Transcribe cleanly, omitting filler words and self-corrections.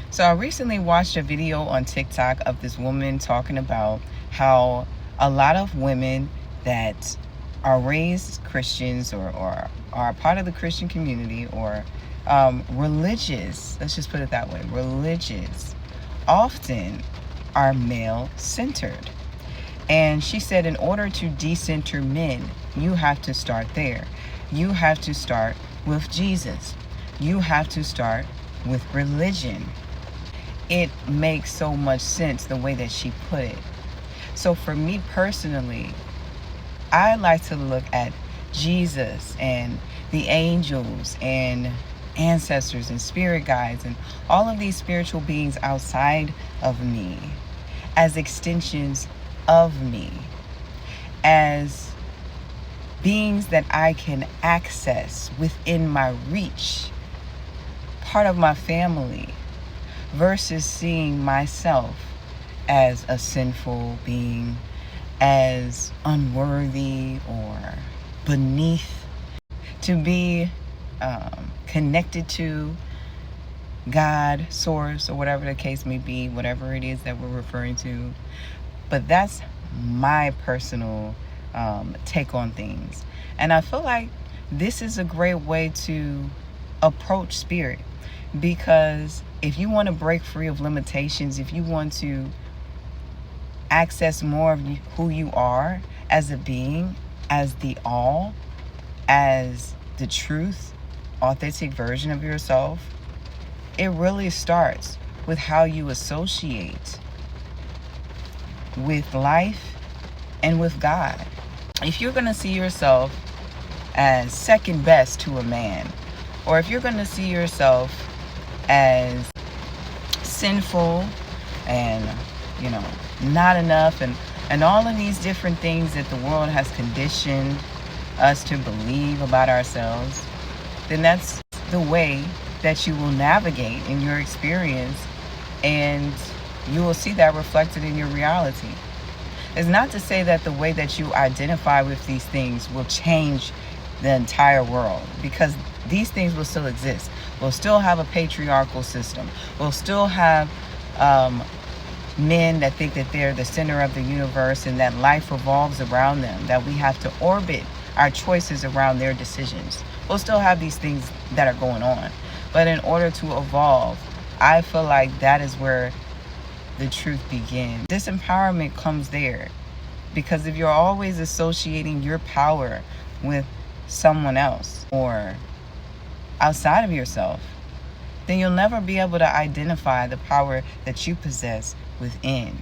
So I recently watched a video on TikTok of this woman talking about how a lot of women that are raised Christians or are part of the Christian community or religious, let's just put it that way, religious, often are male-centered. And she said in order to decenter men, you have to start there. You have to start with Jesus. You have to start with religion. It makes so much sense the way that she put it. So for me personally, I like to look at Jesus and the angels and ancestors and spirit guides and all of these spiritual beings outside of me as extensions of me, as beings that I can access within my reach, part of my family, versus seeing myself as a sinful being, as unworthy or beneath to be connected to God, source, or whatever the case may be, whatever it is that we're referring to. But that's my personal take on things. And I feel like this is a great way to approach spirit, because if you want to break free of limitations, if you want to access more of who you are as a being, as the all, as the truth, authentic version of yourself, it really starts with how you associate with life and with God. If you're going to see yourself as second best to a man, or if you're going to see yourself as sinful and, not enough and all of these different things that the world has conditioned us to believe about ourselves, then that's the way that you will navigate in your experience, and you will see that reflected in your reality. It's not to say that the way that you identify with these things will change the entire world, because these things will still exist. We'll still have a patriarchal system. We'll still have men that think that they're the center of the universe and that life revolves around them, that we have to orbit our choices around their decisions. We'll still have these things that are going on. But in order to evolve, I feel like that is where the truth begins. This empowerment comes there, because if you're always associating your power with someone else or outside of yourself, then you'll never be able to identify the power that you possess within.